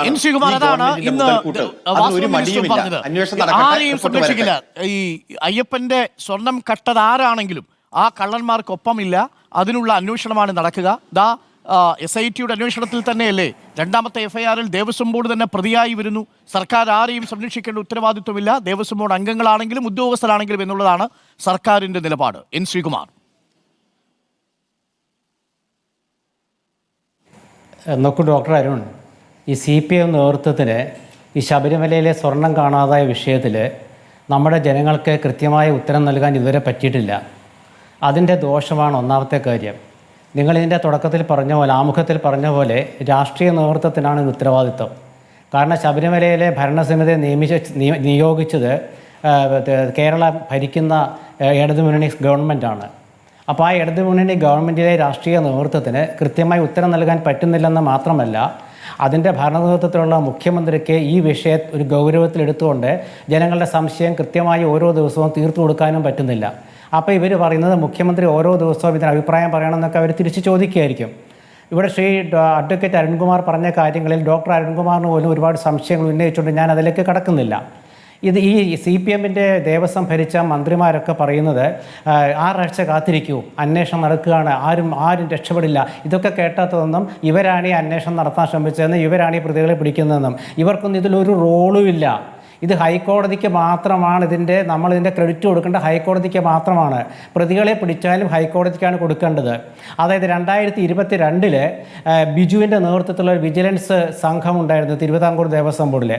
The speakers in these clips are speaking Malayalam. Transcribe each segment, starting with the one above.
എൻ ശ്രീകുമാർ അതാണ് ഇന്ന് വാസ്തു മിനിസ്റ്റർ പറഞ്ഞത്. ആരെയും സംരക്ഷിക്കില്ല. ഈ അയ്യപ്പന്റെ സ്വർണം കട്ടത് ആരാണെങ്കിലും ആ കള്ളന്മാർക്കൊപ്പമില്ല. അതിനുള്ള അന്വേഷണമാണ് നടക്കുക. SITയുടെ അന്വേഷണത്തിൽ തന്നെയല്ലേ രണ്ടാമത്തെ FIRൽ ദേവസ്വം ബോർഡ് തന്നെ പ്രതിയായി വരുന്നു. സർക്കാർ ആരെയും സംരക്ഷിക്കേണ്ട ഉത്തരവാദിത്വമില്ല, ദേവസ്വം ബോർഡ് അംഗങ്ങളാണെങ്കിലും ഉദ്യോഗസ്ഥരാണെങ്കിലും എന്നുള്ളതാണ് സർക്കാരിന്റെ നിലപാട്. എൻ ശ്രീകുമാർ നോക്കൂ ഡോക്ടർ അരുൺ, ഈ CPM നേതൃത്വത്തിന് ഈ ശബരിമലയിലെ സ്വർണം കാണാതായ വിഷയത്തിൽ നമ്മുടെ ജനങ്ങൾക്ക് കൃത്യമായ ഉത്തരം നൽകാൻ ഇതുവരെ പറ്റിയിട്ടില്ല. അതിൻ്റെ ദോഷമാണ് ഒന്നാമത്തെ കാര്യം. നിങ്ങളിതിൻ്റെ തുടക്കത്തിൽ പറഞ്ഞ പോലെ, ആമുഖത്തിൽ പറഞ്ഞ പോലെ, രാഷ്ട്രീയ നേതൃത്വത്തിനാണ് ഇത് ഉത്തരവാദിത്വം. കാരണം ശബരിമലയിലെ ഭരണസമിതിയെ നിയോഗിച്ചത് കേരള ഭരിക്കുന്ന ഇടതുമുന്നണി ഗവൺമെൻറ്റാണ്. അപ്പോൾ ആ ഇടതുമുന്നണി ഗവൺമെൻറ്റിലെ രാഷ്ട്രീയ നേതൃത്വത്തിന് കൃത്യമായി ഉത്തരം നൽകാൻ പറ്റുന്നില്ലെന്ന് മാത്രമല്ല, അതിൻ്റെ ഭരണനേതൃത്വത്തിലുള്ള മുഖ്യമന്ത്രിക്ക് ഈ വിഷയം ഒരു ഗൗരവത്തിലെടുത്തുകൊണ്ട് ജനങ്ങളുടെ സംശയം കൃത്യമായി ഓരോ ദിവസവും തീർത്തു കൊടുക്കാനും പറ്റുന്നില്ല. അപ്പോൾ ഇവർ പറയുന്നത് മുഖ്യമന്ത്രി ഓരോ ദിവസവും ഇതിന് അഭിപ്രായം പറയണമെന്നൊക്കെ അവർ തിരിച്ച് ചോദിക്കുകയായിരിക്കും. ഇവിടെ അഡ്വക്കേറ്റ് അരുൺകുമാർ പറഞ്ഞ കാര്യങ്ങളിൽ ഡോക്ടർ അരുൺകുമാറിന് പോലും ഒരുപാട് സംശയങ്ങൾ ഉന്നയിച്ചുകൊണ്ട് ഞാൻ അതിലേക്ക് കടക്കുന്നില്ല. ഇത് ഈ CPMൻ്റെ ദേവസ്വം ഭരിച്ച മന്ത്രിമാരൊക്കെ പറയുന്നത് 6 ആഴ്ച കാത്തിരിക്കൂ, അന്വേഷണം നടക്കുകയാണ്, ആരും രക്ഷപ്പെടില്ല. ഇതൊക്കെ കേട്ടാത്തതൊന്നും ഇവരാണ് ഈ അന്വേഷണം നടത്താൻ ശ്രമിച്ചതെന്നും ഇവരാണ് ഈ പ്രതികളെ പിടിക്കുന്നതെന്നും ഇവർക്കൊന്നും ഇതിലൊരു റോളും ഇല്ല. ഇത് ഹൈക്കോടതിക്ക് മാത്രമാണ് നമ്മളിതിൻ്റെ ക്രെഡിറ്റ് കൊടുക്കേണ്ട ഹൈക്കോടതിക്ക് മാത്രമാണ്. പ്രതികളെ പിടിച്ചാലും ഹൈക്കോടതിക്കാണ് കൊടുക്കേണ്ടത്. അതായത് 2022 ബിജുവിൻ്റെ നേതൃത്വത്തിലുള്ള ഒരു വിജിലൻസ് സംഘം ഉണ്ടായിരുന്നു തിരുവിതാംകൂർ ദേവസ്വം ബോർഡിൽ.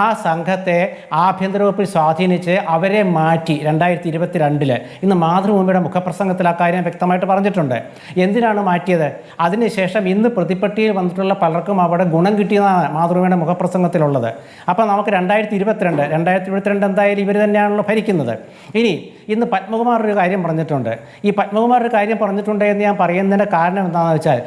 ആ സംഘത്തെ ആഭ്യന്തര വകുപ്പിൽ സ്വാധീനിച്ച് അവരെ മാറ്റി 2022. ഇന്ന് മാതൃഭൂമിയുടെ മുഖപ്രസംഗത്തിൽ ആ കാര്യം വ്യക്തമായിട്ട് പറഞ്ഞിട്ടുണ്ട്. എന്തിനാണ് മാറ്റിയത്? അതിനുശേഷം ഇന്ന് പ്രതിപ്പട്ടിയിൽ വന്നിട്ടുള്ള പലർക്കും അവിടെ ഗുണം കിട്ടിയതാണ് മാതൃഭൂമിയുടെ മുഖപ്രസംഗത്തിലുള്ളത്. അപ്പോൾ നമുക്ക് 2022 എന്തായാലും ഇവർ തന്നെയാണല്ലോ ഭരിക്കുന്നത്. ഇന്ന് പത്മകുമാർ ഒരു കാര്യം പറഞ്ഞിട്ടുണ്ട്. ഈ പത്മകുമാർ ഒരു കാര്യം പറഞ്ഞിട്ടുണ്ട് എന്ന് ഞാൻ പറയുന്നതിൻ്റെ കാരണം എന്താണെന്ന് വെച്ചാൽ,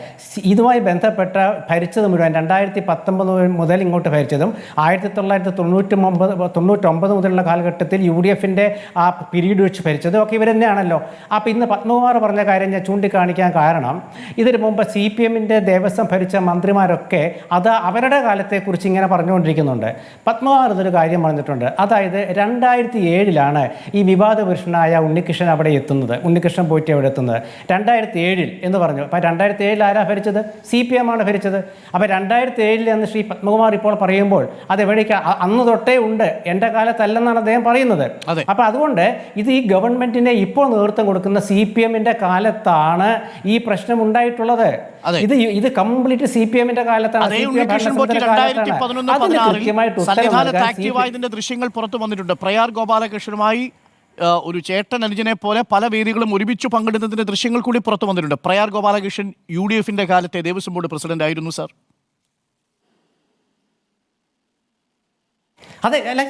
ഇതുമായി ബന്ധപ്പെട്ട ഭരിച്ചത് മുഴുവൻ 2019 മുതൽ ഇങ്ങോട്ട് ഭരിച്ചതും 1999 മുതലുള്ള കാലഘട്ടത്തിൽ UDFൻ്റെ ആ പീരീഡ് വെച്ച് ഭരിച്ചതും ഒക്കെ ഇവർ തന്നെയാണല്ലോ. അപ്പോൾ ഇന്ന് പത്മകുമാർ പറഞ്ഞ കാര്യം ഞാൻ ചൂണ്ടിക്കാണിക്കാൻ കാരണം, ഇതിന് മുമ്പ് CPMൻ്റെ ദേവസ്വം ഭരിച്ച മന്ത്രിമാരൊക്കെ അത് അവരുടെ കാലത്തെക്കുറിച്ച് ഇങ്ങനെ പറഞ്ഞുകൊണ്ടിരിക്കുന്നുണ്ട്. പത്മകുമാർ ഇതൊരു കാര്യം പറഞ്ഞിട്ടുണ്ട്. അതായത് 2007 ഈ വിവാദ പുരുഷനായ ഉണ്ണികൃഷ്ണൻ അവിടെ എത്തുന്നത്, ഉണ്ണികൃഷ്ണൻ പോയിട്ട് അവിടെ എത്തുന്നത് 2007 എന്ന് പറഞ്ഞു. അപ്പോൾ 2007 ആരാ ഭരിച്ചത്? CPM ആണ് ഭരിച്ചത്. അപ്പോൾ 2007 എന്ന് ശ്രീ പത്മകുമാർ ഇപ്പോൾ പറയുമ്പോൾ അത് എവിടേക്ക് അന്ന് തൊട്ടേ ഉണ്ട്, എൻ്റെ കാലത്തല്ലെന്നാണ് അദ്ദേഹം പറയുന്നത്. അപ്പോൾ അതുകൊണ്ട് ഈ ഗവൺമെൻറ്റിനെ ഇപ്പോൾ നേതൃത്വം കൊടുക്കുന്ന CPMൻ്റെ കാലത്താണ് ഈ പ്രശ്നം ഉണ്ടായിട്ടുള്ളത്. ഇത് കംപ്ലീറ്റ് CPMൻ്റെ കാലത്താണ്. ഇതിന്റെ ദൃശ്യങ്ങൾ പുറത്തു വന്നിട്ടുണ്ട്. പ്രയാർ ഗോപാലകൃഷ്ണനുമായി ഒരു ചേട്ടൻ അനുജനെ പോലെ പല വേദികളും ഒരുമിച്ച് പങ്കെടുത്തതിന്റെ ദൃശ്യങ്ങൾ കൂടി പുറത്തു വന്നിട്ടുണ്ട്. പ്രയാർ ഗോപാലകൃഷ്ണൻ UDFന്റെ കാലത്തെ ദേവസ്വം ബോർഡ് പ്രസിഡന്റ് ആയിരുന്നു സാർ. അതെ, അല്ല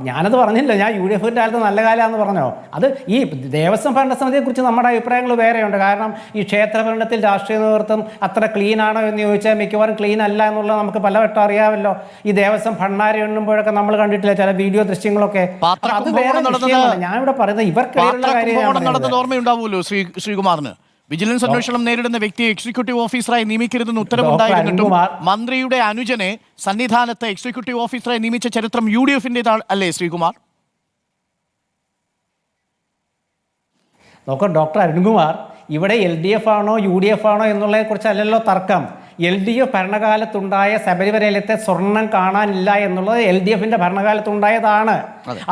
ഞാനത് പറഞ്ഞില്ല. ഞാൻ UDFൻ്റെ കാലത്ത് നല്ല കാലമാണെന്ന് പറഞ്ഞോ? അത് ഈ ദേവസ്വം ഭരണസമിതിയെക്കുറിച്ച് നമ്മുടെ അഭിപ്രായങ്ങൾ വേറെയുണ്ട്. കാരണം ഈ ക്ഷേത്രഭരണത്തിൽ രാഷ്ട്രീയ നേതൃത്വം അത്ര ക്ലീൻ ആണോ എന്ന് ചോദിച്ചാൽ മിക്കവാറും ക്ലീൻ അല്ല എന്നുള്ളത് നമുക്ക് പലവട്ടം അറിയാമല്ലോ. ഈ ദേവസ്വം ഭണ്ണാരി എണ്ണുമ്പോഴൊക്കെ നമ്മൾ കണ്ടിട്ടില്ല ചില വീഡിയോ ദൃശ്യങ്ങളൊക്കെ. അത് വേറെ വിഷയമാണ്. ഞാനിവിടെ പറയുന്നത് ഇവർക്കിടയിലുള്ള കാര്യം ഓർമ്മയുണ്ടാവുമല്ലോ ശ്രീകുമാറിന്. വിജിലൻസ് അന്വേഷണം നേരിടുന്ന വ്യക്തിയെ എക്സിക്യൂട്ടീവ് ഓഫീസറായി നിയമിക്കരുതെന്ന് ഉത്തരവുണ്ടായിരുന്നിട്ടും മന്ത്രിയുടെ അനുജനെ സന്നിധാനത്ത് എക്സിക്യൂട്ടീവ് ഓഫീസറായി നിയമിച്ച ചരിത്രം UDFൻ്റെതാണ് അല്ലേ ശ്രീകുമാർ? നോക്കാം ഡോക്ടർ അരുൺകുമാർ, ഇവിടെ LDF ആണോ UDF ആണോ എന്നുള്ളതിനെ കുറിച്ചല്ലല്ലോ തർക്കം. LDF ഭരണകാലത്തുണ്ടായ ശബരിമലയിലത്തെ സ്വർണം കാണാനില്ല എന്നുള്ളത് LDFൻ്റെ ഭരണകാലത്തുണ്ടായതാണ്.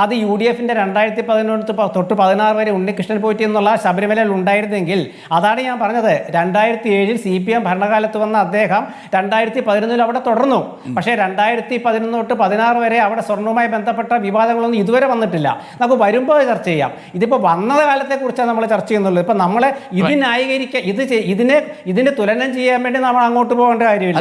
അത് UDFൻ്റെ 2011 തൊട്ട് 16 വരെ ഉണ്ണികൃഷ്ണൻ പോറ്റി എന്നുള്ള ശബരിമലയിൽ ഉണ്ടായിരുന്നെങ്കിൽ, അതാണ് ഞാൻ പറഞ്ഞത്, 2007 CPM ഭരണകാലത്ത് വന്ന അദ്ദേഹം 2011 അവിടെ തുടർന്നു. പക്ഷേ 2011 തൊട്ട് 16 വരെ അവിടെ സ്വർണ്ണവുമായി ബന്ധപ്പെട്ട വിവാദങ്ങളൊന്നും ഇതുവരെ വന്നിട്ടില്ല. നമുക്ക് വരുമ്പോൾ ചർച്ച ചെയ്യാം. ഇതിപ്പോൾ വന്ന കാലത്തെക്കുറിച്ചാണ് നമ്മൾ ചർച്ച ചെയ്യുന്നുള്ളൂ. ഇപ്പം നമ്മളെ ഇത് ന്യായീകരിക്കുക, ഇതിനെ തുലനം ചെയ്യാൻ വേണ്ടി നമ്മൾ അങ്ങോട്ട് പോകേണ്ട കാര്യമില്ല.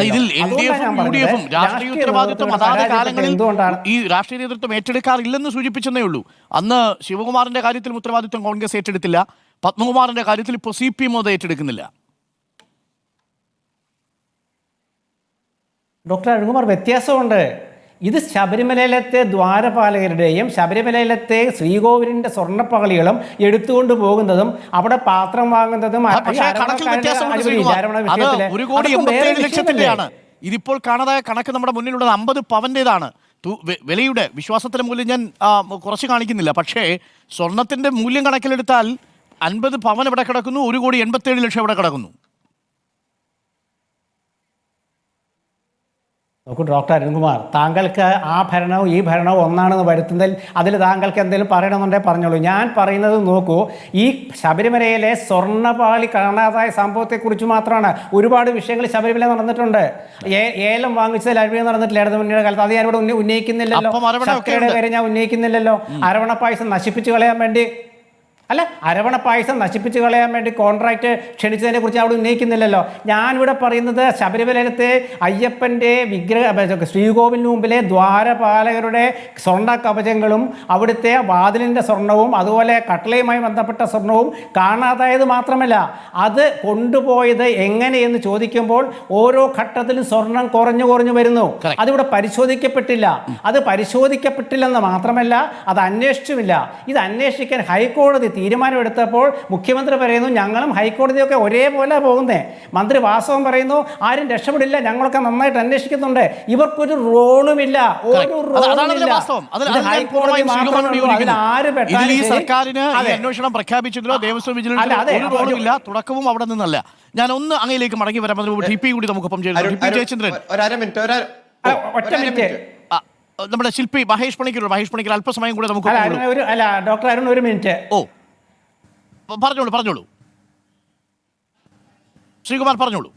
ഈ രാഷ്ട്രീയ നേതൃത്വം ഏറ്റെടുക്കാറില്ലെന്ന് സൂചിപ്പിച്ചെന്നേ ഉള്ളൂ. അന്ന് ശിവകുമാറിന്റെ കാര്യത്തിൽ ഉത്തരവാദിത്വം കോൺഗ്രസ് ഏറ്റെടുത്തില്ല. പത്മകുമാറിന്റെ കാര്യത്തിൽ ഇപ്പോൾ CPM അത് ഏറ്റെടുക്കുന്നില്ല. ഡോക്ടർ അരുൺകുമാർ, വ്യത്യാസമുണ്ട്. ഇത് ശബരിമലയിലത്തെ ദ്വാരപാലകരുടെയും ശബരിമലയിലത്തെ ശ്രീകോവിലിന്റെ സ്വർണ്ണപ്പകളികളും എടുത്തുകൊണ്ട് പോകുന്നതും അവിടെ പാത്രം വാങ്ങുന്നതും ഇതിപ്പോൾ കാണാതായ കണക്ക് നമ്മുടെ മുന്നിലുള്ളത് 50 പവൻ്റേതാണ്. വിലയുടെ വിശ്വാസത്തിൻ്റെ മൂല്യം ഞാൻ കുറച്ച് കാണിക്കുന്നില്ല. പക്ഷേ സ്വർണത്തിൻ്റെ മൂല്യം കണക്കിലെടുത്താൽ 50 പവൻ എവിടെ കിടക്കുന്നു, 1,87,00,000 എവിടെ കിടക്കുന്നു? നോക്കൂ ഡോക്ടർ അരുൺകുമാർ, താങ്കൾക്ക് ആ ഭരണവും ഈ ഭരണവും ഒന്നാണെന്ന് വരുത്തുന്നതിൽ അതിൽ താങ്കൾക്ക് എന്തെങ്കിലും പറയണമെന്നുണ്ടെങ്കിൽ പറഞ്ഞോളൂ. ഞാൻ പറയുന്നത് നോക്കൂ, ഈ ശബരിമലയിലെ സ്വർണ്ണപാളി കാണാതായ സംഭവത്തെക്കുറിച്ച് മാത്രമാണ്. ഒരുപാട് വിഷയങ്ങൾ ശബരിമല നടന്നിട്ടുണ്ട്. ഏലം വാങ്ങിച്ചതിൽ അഴിമതി നടന്നിട്ടില്ല ഇടതു മുന്നണിയുടെ കാലത്ത്. അത് ഞാനിവിടെ ഉന്നയിക്കുന്നില്ലല്ലോ. ശക്തിയുടെ പേര് ഞാൻ ഉന്നയിക്കുന്നില്ലല്ലോ. അരവണ പായസം നശിപ്പിച്ചു കളയാൻ വേണ്ടി അരവണ പായസം നശിപ്പിച്ച് കളയാൻ വേണ്ടി കോൺട്രാക്ട് ക്ഷണിച്ചതിനെ കുറിച്ച് അവിടെ ഉന്നയിക്കുന്നില്ലല്ലോ. ഞാനിവിടെ പറയുന്നത് ശബരിമലയിലത്തെ അയ്യപ്പൻ്റെ ശ്രീകോവിലിന് മുമ്പിലെ ദ്വാരപാലകരുടെ സ്വർണ്ണ കവചങ്ങളും അവിടുത്തെ വാതിലിൻ്റെ സ്വർണവും അതുപോലെ കട്ടളയുമായി ബന്ധപ്പെട്ട സ്വർണവും കാണാതായത് മാത്രമല്ല, അത് കൊണ്ടുപോയത് എങ്ങനെയെന്ന് ചോദിക്കുമ്പോൾ ഓരോ ഘട്ടത്തിലും സ്വർണം കുറഞ്ഞു വരുന്നു. അതിവിടെ പരിശോധിക്കപ്പെട്ടില്ല. അത് പരിശോധിക്കപ്പെട്ടില്ലെന്ന് മാത്രമല്ല, അത് അന്വേഷിച്ചുമില്ല. ഇത് അന്വേഷിക്കാൻ ഹൈക്കോടതി തീരുമാനമെടുത്തപ്പോൾ മുഖ്യമന്ത്രി പറയുന്നു ഞങ്ങളും ഹൈക്കോടതിയൊക്കെ ഒരേപോലെ പോകുന്നേ. മന്ത്രി വാസവൻ പറയുന്നു ആരും രക്ഷപ്പെടില്ല, ഞങ്ങളൊക്കെ നന്നായിട്ട് അന്വേഷിക്കുന്നുണ്ട്. ഇവർക്കൊരു റോളുമില്ല, ഒരു റോളുമില്ല. അന്വേഷണം പ്രഖ്യാപിച്ചതിലോ ദേവസ്വം വിജിലൻസിലോ തുടക്കവും അവിടെ നിന്നല്ല. ഞാൻ ഒന്ന് അങ്ങയിലേക്ക് മടങ്ങി വരാം. ടിപി കൂടി നമുക്കൊപ്പം ചേരുന്നു. ജയചന്ദ്രൻ, ഒറ്റ മിനിറ്റ്. നമ്മുടെ ശില്പി മഹേഷ് പണിക്കർ അല്പസമയം കൂടെ നമുക്ക് ഡോക്ടർ അരുൺ ഒരു മിനിറ്റ്. പറഞ്ഞോളൂ ശ്രീകുമാർ, പറഞ്ഞോളൂ.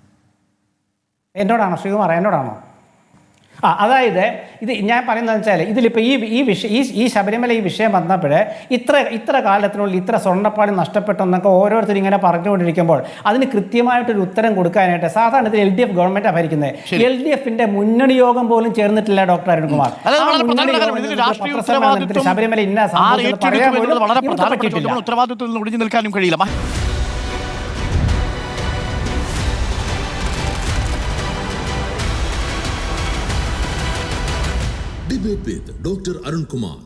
എന്നോടാണോ ശ്രീകുമാർ? എന്നോടാണോ? അതായത് ഇത് ഞാൻ പറയുന്നത് വെച്ചാൽ ഇതിലിപ്പോൾ ഈ ശബരിമല ഈ വിഷയം വന്നപ്പോൾ ഇത്ര കാലത്തിനുള്ളിൽ ഇത്ര സ്വർണ്ണപ്പാളി നഷ്ടപ്പെട്ടെന്നൊക്കെ ഓരോരുത്തരും ഇങ്ങനെ പറഞ്ഞുകൊണ്ടിരിക്കുമ്പോൾ അതിന് കൃത്യമായിട്ടൊരു ഉത്തരം കൊടുക്കാനായിട്ട് സാധാരണ ഇതിൽ LDF ഗവൺമെൻറ്റാണ് ഭരിക്കുന്നത്. LDFന്റെ മുന്നണി യോഗം പോലും ചേർന്നിട്ടില്ല ഡോക്ടർ അരുൺകുമാർ. ശബരിമല ഇന്ന ഉത്തരവാദിത്വത്തിൽ നിന്ന് ഒഴിഞ്ഞു നിൽക്കാനും കഴിയില്ല. Debate with Dr. Arun Kumar.